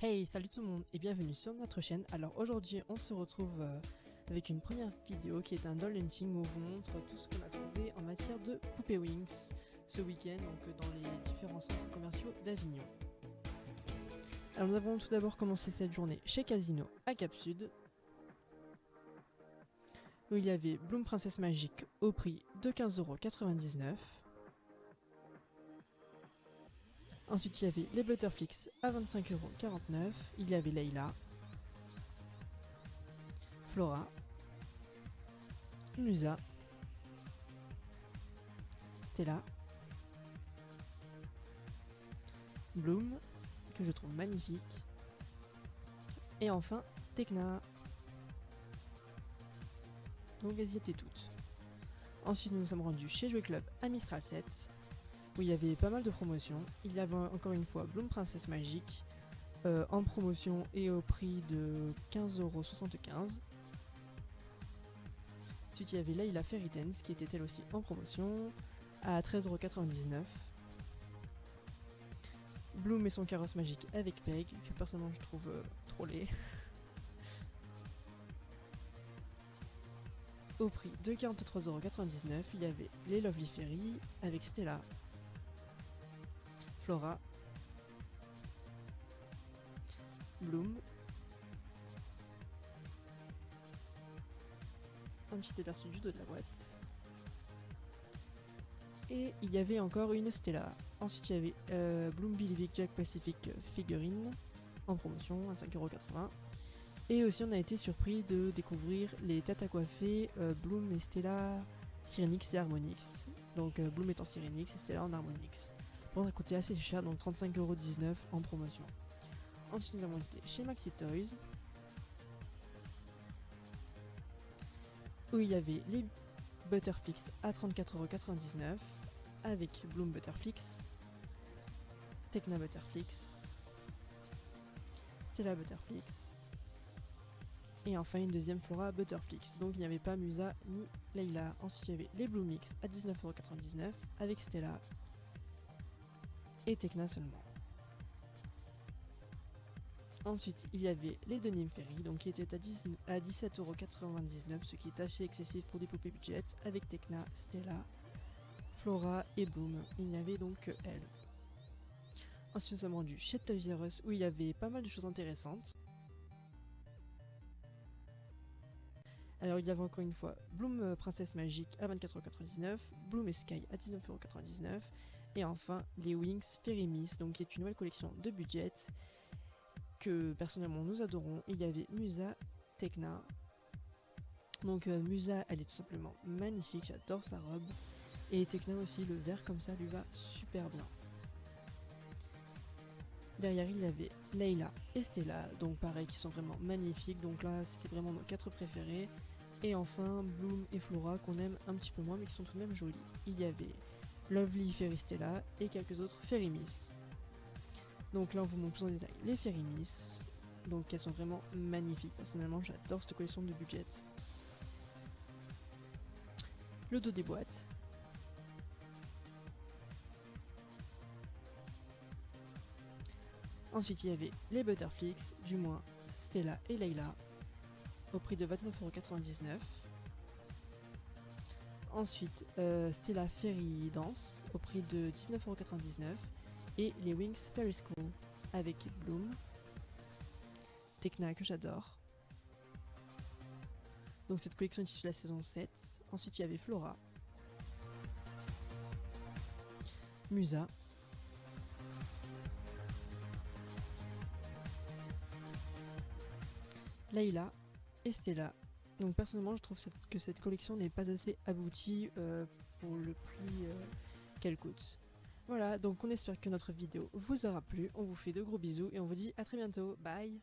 Hey, salut tout le monde et bienvenue sur notre chaîne. Alors aujourd'hui on se retrouve avec une première vidéo qui est un doll hunting où on vous montre tout ce qu'on a trouvé en matière de poupées Winx ce week-end, donc dans les différents centres commerciaux d'Avignon. Alors nous avons tout d'abord commencé cette journée chez Casino à Cap Sud, où il y avait Bloom Princesse Magique au prix de 15,99 €. Ensuite il y avait les Butterflix à 25,49 €, il y avait Layla, Flora, Musa, Stella, Bloom, que je trouve magnifique, et enfin Tekna. Donc elles y étaient toutes. Ensuite nous nous sommes rendus chez Jouet Club à Mistral 7, où il y avait pas mal de promotions. Il y avait encore une fois Bloom Princesse Magique en promotion et au prix de 15,75 €. Ensuite il y avait Layla Fairy Dance qui était elle aussi en promotion à 13,99 €. Bloom et son carrosse magique avec Peg, que personnellement je trouve trop laid, au prix de 43,99 €. Il y avait les Lovely Fairy avec Stella, Flora, Bloom, un petit aperçu du dos de la boîte, et il y avait encore une Stella. Ensuite il y avait Bloom Believe Jack Pacific figurine en promotion à 5,80 €. Et aussi on a été surpris de découvrir les têtes à coiffer Bloom et Stella Syrinix et Harmonix. Donc Bloom est en Syrinix et Stella en Harmonix. Pour ça coûtait assez cher, donc 35,19 € en promotion. Ensuite nous avons été chez Maxi Toys, où il y avait les Butterflix à 34,99 € avec Bloom Butterflix, Tekna Butterflix, Stella Butterflix, et enfin une deuxième Flora Butterflix. Donc il n'y avait pas Musa ni Layla. Ensuite il y avait les Bloomix à 19,99 € avec Stella et Tekna seulement. Ensuite il y avait les Denim Fairy, donc qui étaient à 17,99 €, ce qui est assez excessif pour des poupées budget, avec Tekna, Stella, Flora et Bloom. Il n'y avait donc que elle. Ensuite nous sommes rendus chez Toys R Us, où il y avait pas mal de choses intéressantes. Alors il y avait encore une fois Bloom Princesse Magique à 24,99 €, Bloom et Sky à 19,99 € et enfin les Winx Fairy Miss, donc qui est une nouvelle collection de budget que personnellement nous adorons. Il y avait Musa, Tekna. Donc Musa elle est tout simplement magnifique, j'adore sa robe, et Tekna aussi, le vert comme ça lui va super bien. Derrière il y avait Layla et Stella, donc pareil, qui sont vraiment magnifiques, donc là c'était vraiment nos 4 préférés. Et enfin Bloom et Flora qu'on aime un petit peu moins mais qui sont tout de même jolies. Il y avait Lovely Fairy Stella et quelques autres Fairy Miss. Donc là on vous montre plus en détail les Fairy Miss, donc elles sont vraiment magnifiques. Personnellement j'adore cette collection de budget. Le dos des boîtes. Ensuite il y avait les Butterflix, du moins Stella et Layla, au prix de 29,99 €. Ensuite Stella Fairy Dance au prix de 19,99 € et les Winx Fairy School avec Bloom, Tekna que j'adore. Donc cette collection est issue de la saison 7. Ensuite il y avait Flora, Musa, Layla et Stella. Donc personnellement je trouve que cette collection n'est pas assez aboutie pour le prix qu'elle coûte. Voilà, donc on espère que notre vidéo vous aura plu, on vous fait de gros bisous et on vous dit à très bientôt, bye.